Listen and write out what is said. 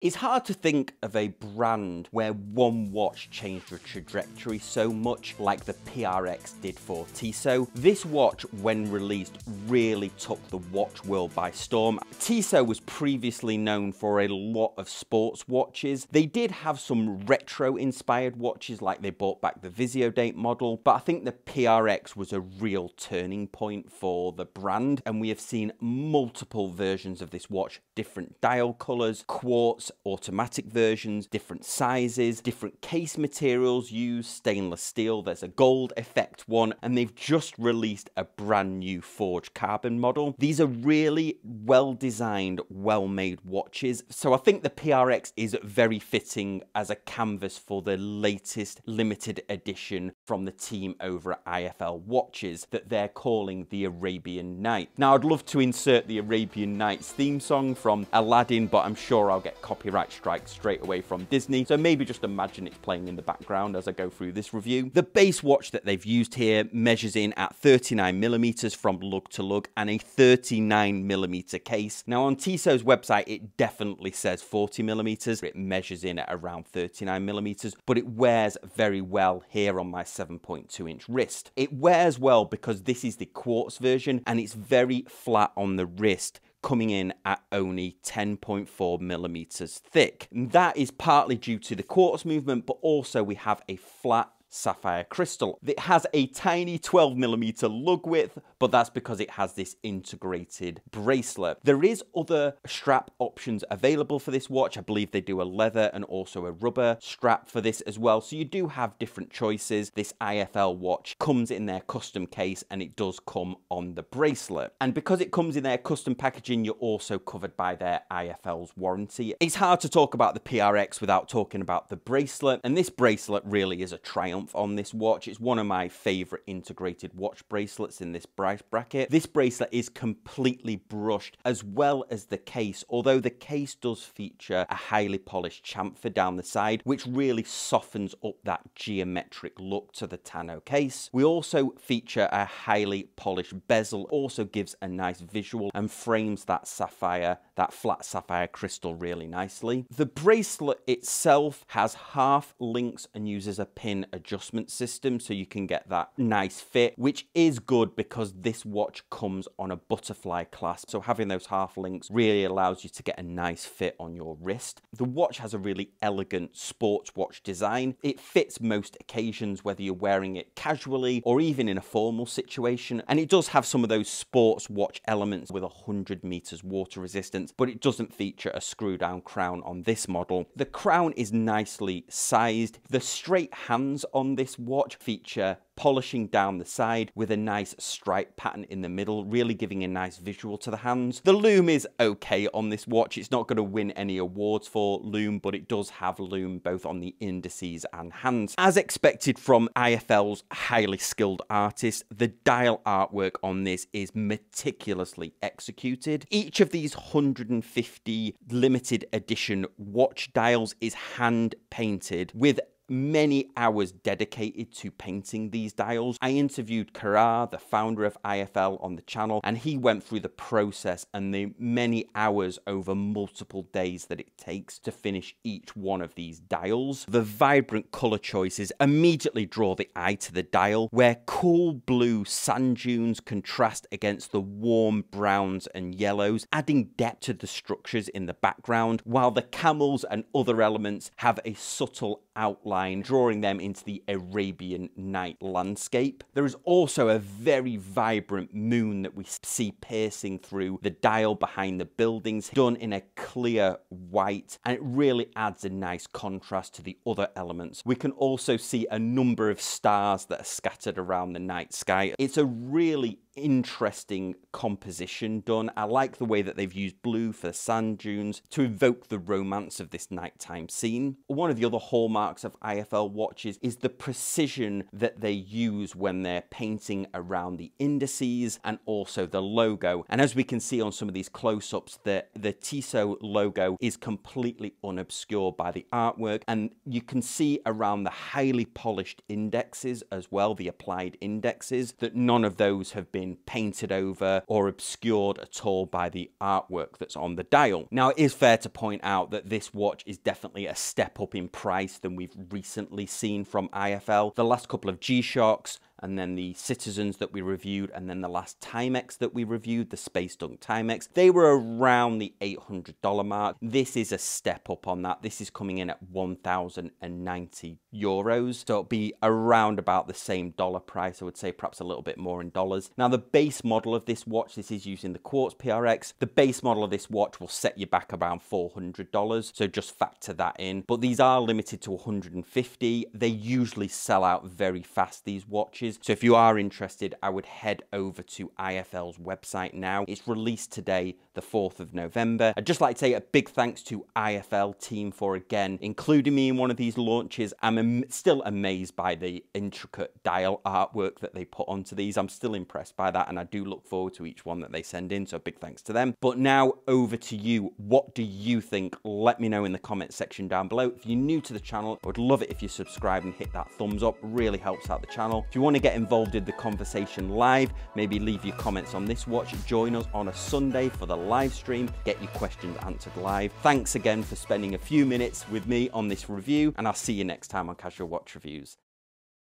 It's hard to think of a brand where one watch changed the trajectory so much like the PRX did for Tissot. This watch, when released, really took the watch world by storm. Tissot was previously known for a lot of sports watches. They did have some retro-inspired watches, like they brought back the Visodate model, but I think the PRX was a real turning point for the brand, and we have seen multiple versions of this watch, different dial colors, quartz, automatic versions, different sizes, different case materials used, stainless steel, there's a gold effect one, and they've just released a brand new forged carbon model. These are really well designed, well made watches, so I think the PRX is very fitting as a canvas for the latest limited edition from the team over at IFL Watches that they're calling the Arabian Night. Now, I'd love to insert the Arabian Nights theme song from Aladdin, but I'm sure I'll get copyright strikes straight away from Disney, so maybe just imagine it's playing in the background as I go through this review. The base watch that they've used here measures in at 39mm from lug to lug and a 39mm case. Now, on Tissot's website, it definitely says 40mm. It measures in at around 39mm, but it wears very well here on my 7.2-inch wrist. It wears well because this is the quartz version and it's very flat on the wrist, coming in at only 10.4mm thick. And that is partly due to the quartz movement, but also we have a flat sapphire crystal. It has a tiny 12mm lug width, but that's because it has this integrated bracelet. There is other strap options available for this watch. I believe they do a leather and also a rubber strap for this as well, so you do have different choices. This IFL watch comes in their custom case and it does come on the bracelet, and because it comes in their custom packaging, you're also covered by their IFL's warranty. It's hard to talk about the PRX without talking about the bracelet, and this bracelet really is a triumph on this watch. It's one of my favorite integrated watch bracelets in this price bracket. This bracelet is completely brushed, as well as the case, although the case does feature a highly polished chamfer down the side, which really softens up that geometric look to the tonneau case. We also feature a highly polished bezel, also gives a nice visual and frames that sapphire, that flat sapphire crystal really nicely. The bracelet itself has half links and uses a pin adjustment system, so you can get that nice fit, which is good because this watch comes on a butterfly clasp, so having those half links really allows you to get a nice fit on your wrist. The watch has a really elegant sports watch design. It fits most occasions, whether you're wearing it casually or even in a formal situation, and it does have some of those sports watch elements with 100 meters water resistance, but it doesn't feature a screw down crown on this model. The crown is nicely sized. The straight hands on this watch feature polishing down the side with a nice stripe pattern in the middle, really giving a nice visual to the hands. The lume is okay on this watch. It's not going to win any awards for lume, but it does have lume both on the indices and hands. As expected from IFL's highly skilled artists, the dial artwork on this is meticulously executed. Each of these 150 limited edition watch dials is hand painted with many hours dedicated to painting these dials. I interviewed Karar, the founder of IFL, on the channel, and he went through the process and the many hours over multiple days that it takes to finish each one of these dials. The vibrant color choices immediately draw the eye to the dial, where cool blue sand dunes contrast against the warm browns and yellows, adding depth to the structures in the background, while the camels and other elements have a subtle outline, drawing them into the Arabian night landscape. There is also a very vibrant moon that we see piercing through the dial behind the buildings, done in a clear white, and it really adds a nice contrast to the other elements. We can also see a number of stars that are scattered around the night sky. It's a really interesting composition done. I like the way that they've used blue for the sand dunes to evoke the romance of this nighttime scene. One of the other hallmarks of IFL watches is the precision that they use when they're painting around the indices and also the logo. And as we can see on some of these close-ups, the Tissot logo is completely unobscured by the artwork, and you can see around the highly polished indexes as well, the applied indexes, that none of those have been been painted over or obscured at all by the artwork that's on the dial. Now, it is fair to point out that this watch is definitely a step up in price than we've recently seen from IFL. The last couple of G-Shocks, and then the Citizens that we reviewed, and then the last Timex that we reviewed, the Space Dunk Timex, they were around the $800 mark. This is a step up on that. This is coming in at 1,090 euros. So it'll be around about the same dollar price. I would say perhaps a little bit more in dollars. Now, the base model of this watch, this is using the Quartz PRX. The base model of this watch will set you back around $400. So just factor that in. But these are limited to 150. They usually sell out very fast, these watches. So if you are interested, I would head over to IFL's website now. It's released today, the 4th of November. I'd just like to say a big thanks to IFL team for, again, including me in one of these launches. I'm still amazed by the intricate dial artwork that they put onto these. I'm still impressed by that, and I do look forward to each one that they send in, so big thanks to them. But now over to you. What do you think? Let me know in the comment section down below. If you're new to the channel, I would love it if you subscribe and hit that thumbs up. Really helps out the channel. If you want to get involved in the conversation live, maybe leave your comments on this watch. Join us on a Sunday for the live stream. Get your questions answered live. Thanks again for spending a few minutes with me on this review, and I'll see you next time on Casual Watch Reviews.